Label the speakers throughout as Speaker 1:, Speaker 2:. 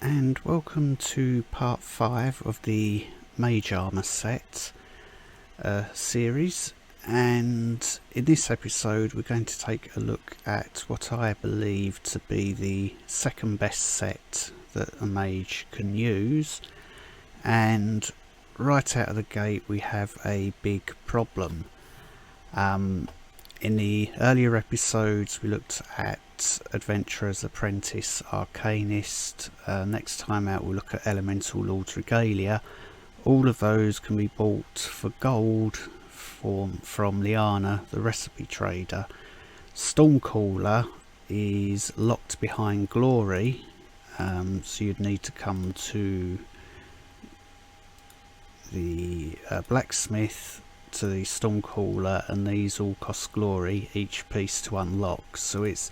Speaker 1: and welcome to part 5 of the Mage Armour set series. And in this episode we're going to take a look at what I believe to be the second best set that a mage can use, and right out of the gate we have a big problem. In the earlier episodes we looked at Adventurer's Apprentice, Arcanist. Next time out we'll look at Elemental Lord's Regalia. All of those can be bought for gold from Liana, the recipe trader. Stormcaller is locked behind glory, so you'd need to come to the blacksmith, to the Stormcaller, and these all cost glory each piece to unlock. So it's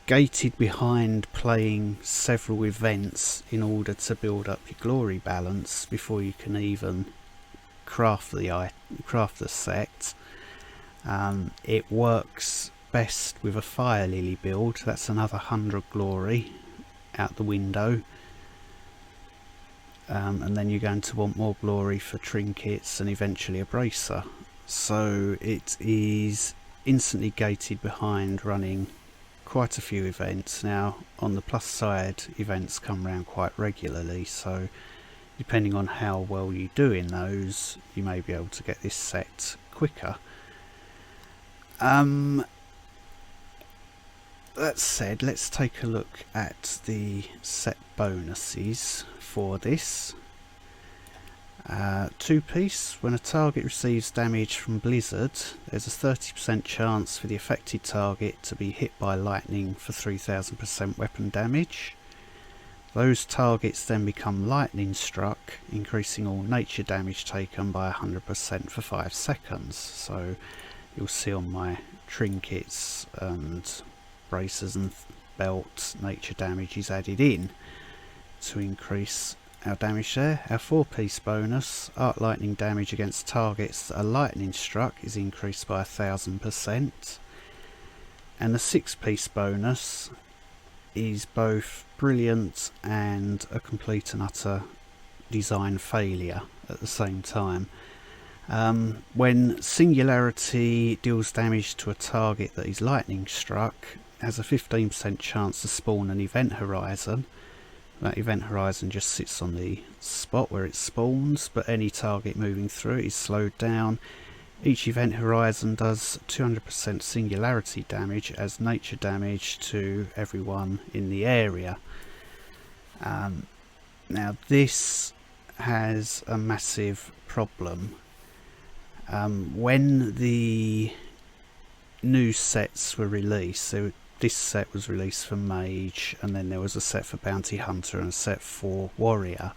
Speaker 1: gated behind playing several events in order to build up your glory balance before you can even craft the set. It works best with a Firelily build. That's another 100 glory out the window. And then you're going to want more glory for trinkets and eventually a bracer. So it is instantly gated behind running quite a few events. Now on the plus side, events come around quite regularly, so depending on how well you do in those, you may be able to get this set quicker. That said, let's take a look at the set bonuses for this. 2-piece. When a target receives damage from Blizzard, there's a 30% chance for the affected target to be hit by lightning for 3000% weapon damage. Those targets then become lightning struck, increasing all nature damage taken by 100% for 5 seconds. So you'll see on my trinkets and bracers and belt, nature damage is added in to increase our damage there. Our 4-piece bonus, arc lightning damage against targets that are lightning struck is increased by 1000%. And the 6-piece bonus is both brilliant and a complete and utter design failure at the same time. When Singularity deals damage to a target that is lightning struck, it has a 15% chance to spawn an event horizon. That event horizon just sits on the spot where it spawns, but any target moving through it is slowed down. Each event horizon does 200% singularity damage as nature damage to everyone in the area. Now this has a massive problem. When the new sets were released, so this set was released for Mage, and then there was a set for Bounty Hunter and a set for Warrior.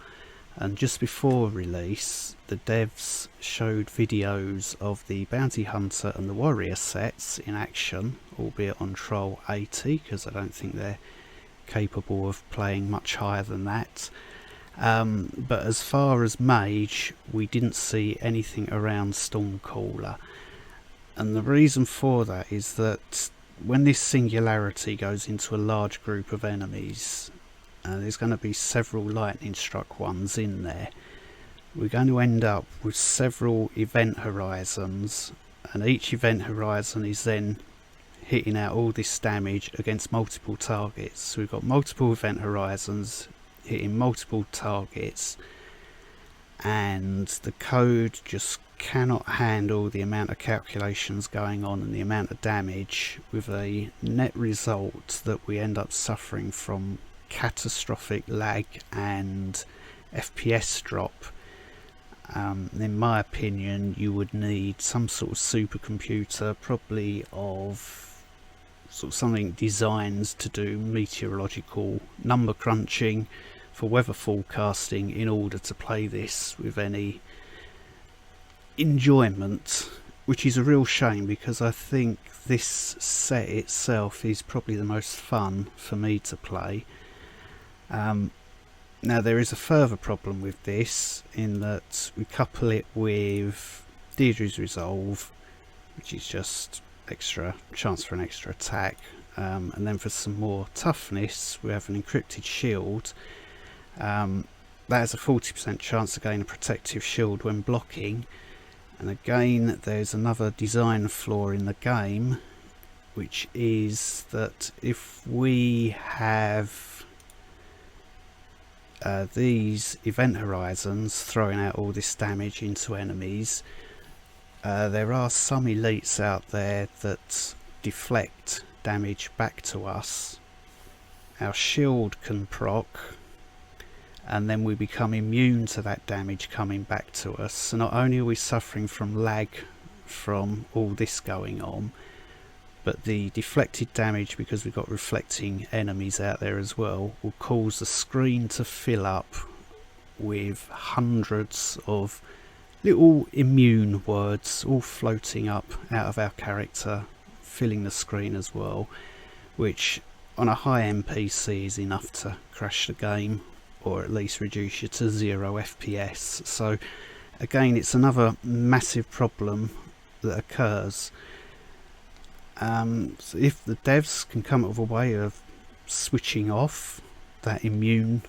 Speaker 1: And just before release, the devs showed videos of the Bounty Hunter and the Warrior sets in action, albeit on Troll 80, because I don't think they're capable of playing much higher than that. But as far as Mage, we didn't see anything around Stormcaller. And the reason for that is that when this singularity goes into a large group of enemies, there's going to be several lightning struck ones in there. We're going to end up with several event horizons, and each event horizon is then hitting out all this damage against multiple targets. So we've got multiple event horizons hitting multiple targets, and the code just cannot handle the amount of calculations going on and the amount of damage, with a net result that we end up suffering from catastrophic lag and FPS drop. In my opinion, you would need some sort of supercomputer, probably of sort of something designed to do meteorological number crunching for weather forecasting, in order to play this with any enjoyment, which is a real shame, because I think this set itself is probably the most fun for me to play. Now there is a further problem with this, in that we couple it with Deirdre's Resolve, which is just extra chance for an extra attack, and then for some more toughness we have an encrypted shield, That has a 40% chance to gain a protective shield when blocking. And again, there's another design flaw in the game, which is that if we have these event horizons throwing out all this damage into enemies, there are some elites out there that deflect damage back to us. Our shield can proc, and then we become immune to that damage coming back to us. So not only are we suffering from lag from all this going on, but the deflected damage, because we've got reflecting enemies out there as well, will cause the screen to fill up with hundreds of little immune words all floating up out of our character, filling the screen as well, which on a high end PC is enough to crash the game, or at least reduce you to 0 FPS. So again, it's another massive problem that occurs. So if the devs can come up with a way of switching off that immune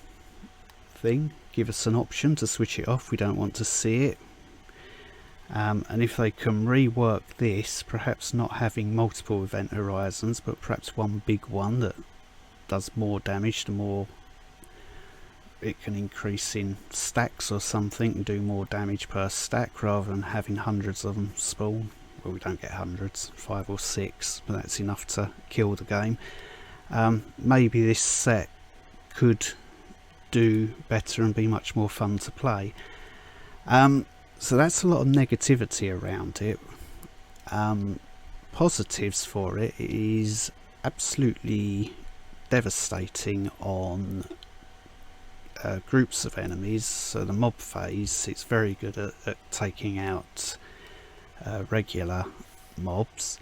Speaker 1: thing, give us an option to switch it off, we don't want to see it. And if they can rework this, perhaps not having multiple event horizons, but perhaps one big one that does more damage, the more it can increase in stacks or something and do more damage per stack, rather than having hundreds of them spawn. Well, we don't get hundreds, 5 or 6, but that's enough to kill the game. Maybe this set could do better and be much more fun to play. So that's a lot of negativity around it. Positives for it is absolutely devastating on groups of enemies. So the mob phase, it's very good at taking out regular mobs.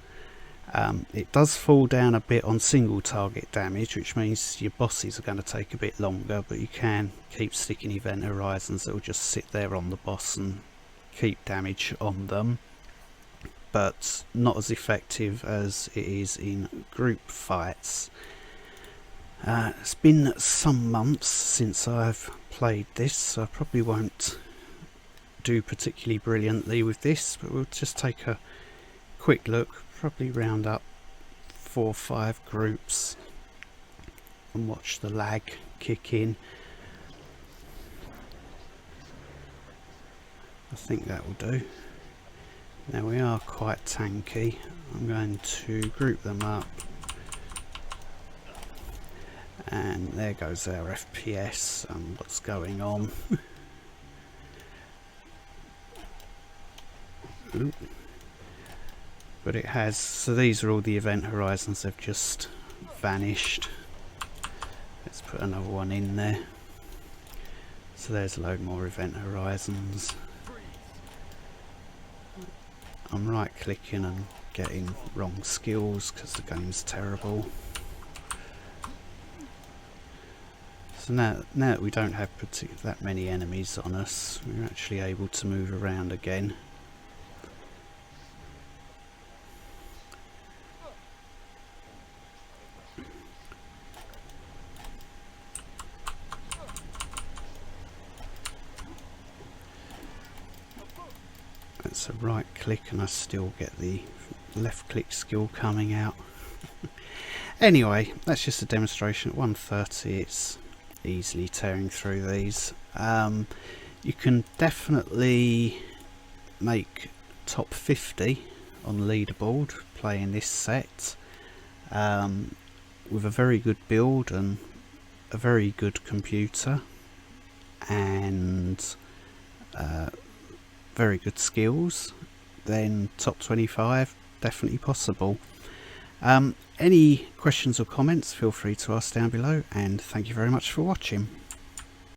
Speaker 1: It does fall down a bit on single target damage, which means your bosses are going to take a bit longer, but you can keep sticking event horizons that will just sit there on the boss and keep damage on them, but not as effective as it is in group fights. It's been some months since I've played this, so I probably won't do particularly brilliantly with this, but we'll just take a quick look, probably round up 4 or 5 groups and watch the lag kick in. I think that will do. Now we are quite tanky. I'm going to group them up, and there goes our FPS and what's going on. But it has, so these are all the event horizons, they've just vanished. Let's put another one in there. So there's a load more event horizons. I'm right clicking and getting wrong skills because the game's terrible. So now that we don't have that many enemies on us, we're actually able to move around again. That's a right click and I still get the left click skill coming out. Anyway, that's just a demonstration. At 130 it's easily tearing through these. You can definitely make top 50 on leaderboard playing this set with a very good build and a very good computer and very good skills. Then top 25 definitely possible. Any questions or comments, feel free to ask down below, and thank you very much for watching.